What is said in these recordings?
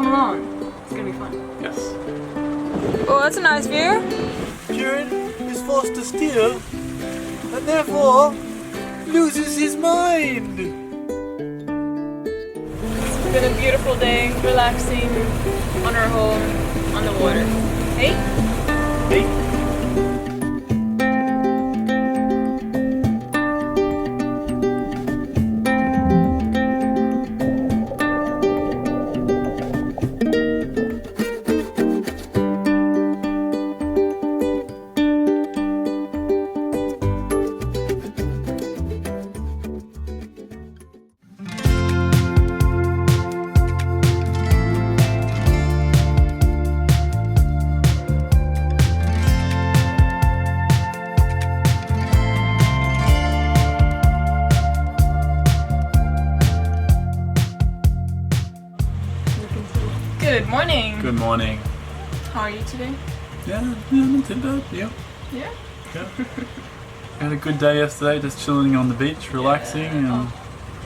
come along. It's gonna be fun. Yes. Oh, that's a nice view. Kieran is forced to steer and therefore loses his mind. It's been a beautiful day, relaxing on our home on the water. Hey? Hey. Good morning. Good morning. How are you today? Yeah, not too bad. Yeah. Yeah? Had a good day yesterday, just chilling on the beach, relaxing, and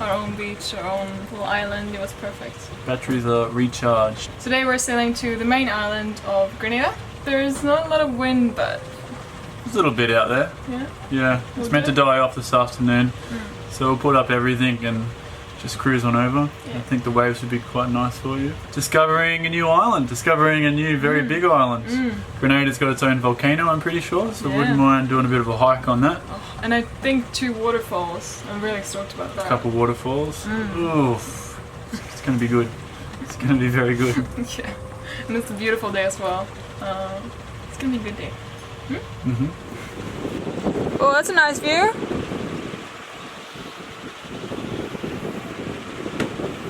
our own beach, our own little island. It was perfect. batteries are recharged. Today we're sailing to the main island of Grenada. There's not a lot of wind, but There's a little bit out there. yeah. Yeah, it's meant to die off this afternoon, so we'll put up everything and just cruise on over. Yeah. I think the waves would be quite nice for you. Discovering a new island, discovering a new very big island. Grenada's got its own volcano, I'm pretty sure, so Yeah. wouldn't mind doing a bit of a hike on that. Oh, and I think 2 waterfalls. I'm really stoked about that. A couple waterfalls. Oof. It's going to be good. It's going to be very good. Yeah. And it's a beautiful day as well. It's gonna be a good day. Oh, that's a nice view.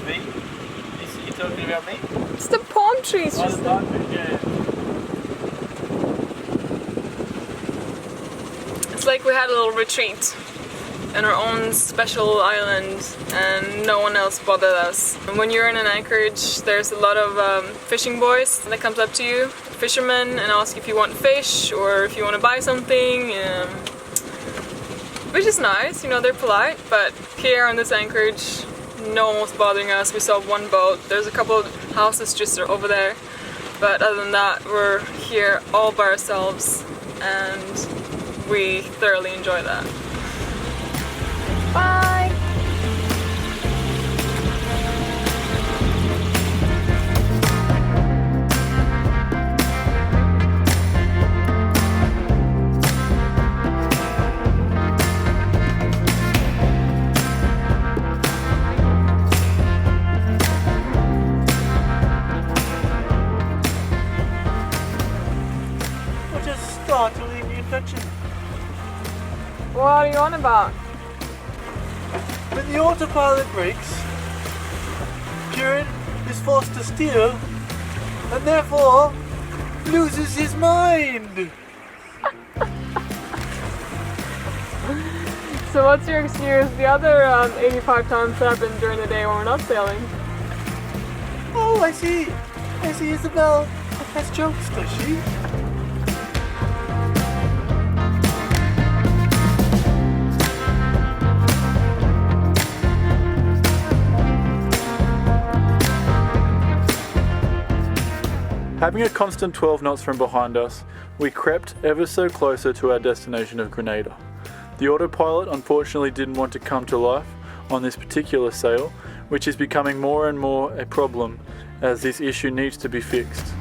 Me? You talking about me? It's the palm trees. Just Yeah. It's like we had a little retreat in our own special island and no one else bothered us. And when you're in an anchorage, there's a lot of fishing boys that comes up to you, fishermen, and ask if you want fish or if you want to buy something, which is nice, you know, they're polite. But here on this anchorage, no one was bothering us. We saw one boat. There's a couple of houses just over there, but other than that, we're here all by ourselves and we thoroughly enjoy that. Bye! What a startling invention. What are you on about? When the autopilot breaks, Kieran is forced to steer and therefore loses his mind. So what's your excuse? The other 85 times that happened during the day when we're not sailing. Oh, I see. Isabel has jokes, does she? Having a constant 12 knots from behind us, we crept ever so closer to our destination of Grenada. The autopilot unfortunately didn't want to come to life on this particular sail, which is becoming more and more a problem as this issue needs to be fixed.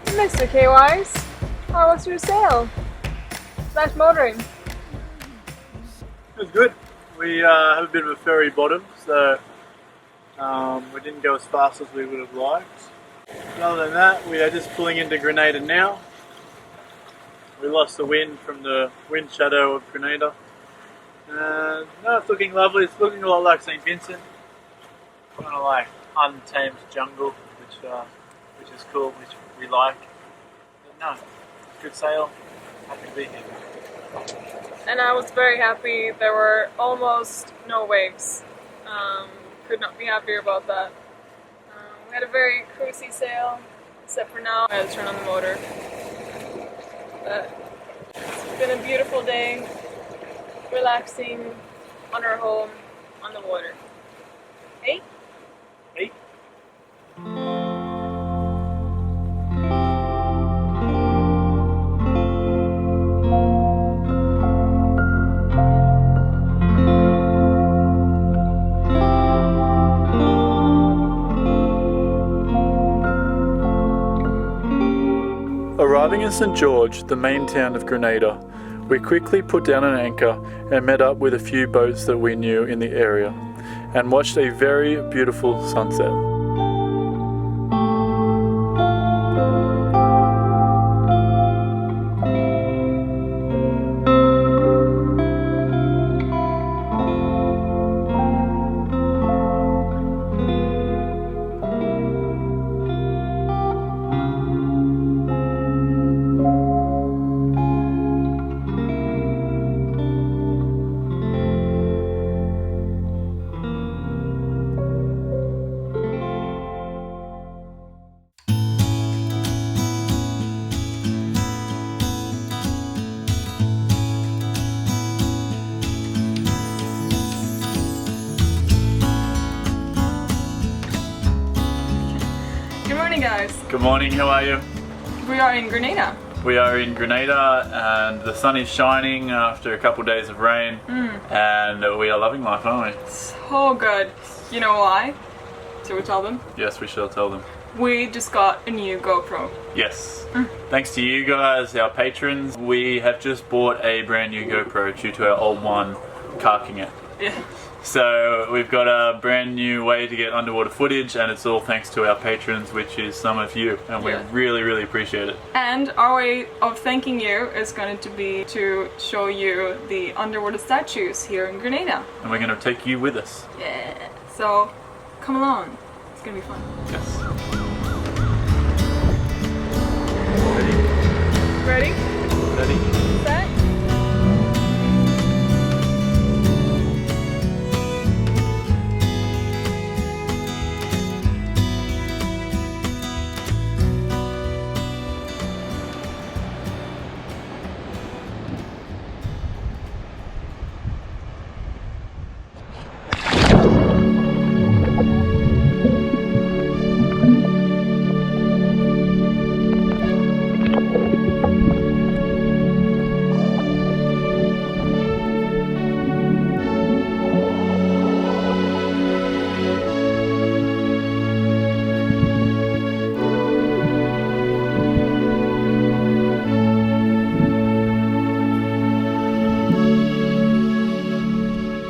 Mr. K-Wise, how was your sail? Slash motoring? It was good. We have a bit of a ferry bottom, so we didn't go as fast as we would have liked. But other than that, we are just pulling into Grenada now. We lost the wind from the wind shadow of Grenada. And no, it's looking lovely. It's looking a lot like St. Vincent. Kind of like untamed jungle, which is cool, which we like. But no, good sail. Happy to be here. and I was very happy. There were almost no waves. Could not be happier about that. We had a very cruisy sail, except for now I had to turn on the motor. But it's been a beautiful day, relaxing on our home on the water. Hey? Hey. Arriving in St. George, the main town of Grenada, we quickly put down an anchor and met up with a few boats that we knew in the area and watched a very beautiful sunset. Good morning, guys. Good morning, how are you? We are in Grenada. We are in Grenada and the sun is shining after a couple of days of rain and we are loving life, aren't we? So good. You know why? Shall we tell them? Yes, we shall tell them. We just got a new GoPro. Yes. Thanks to you guys, our patrons, we have just bought a brand new GoPro due to our old one carking it. Yeah. So we've got a brand new way to get underwater footage and it's all thanks to our patrons, which is some of you, and we really appreciate it. And our way of thanking you is going to be to show you the underwater statues here in Grenada. And we're going to take you with us. Yeah. So come along. It's going to be fun. Yes. Ready? Ready? Set?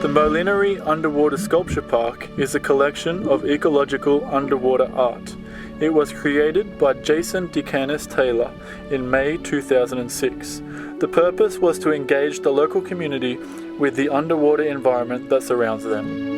The Molinari Underwater Sculpture Park is a collection of ecological underwater art. It was created by Jason DeCanis Taylor in May 2006. The purpose was to engage the local community with the underwater environment that surrounds them.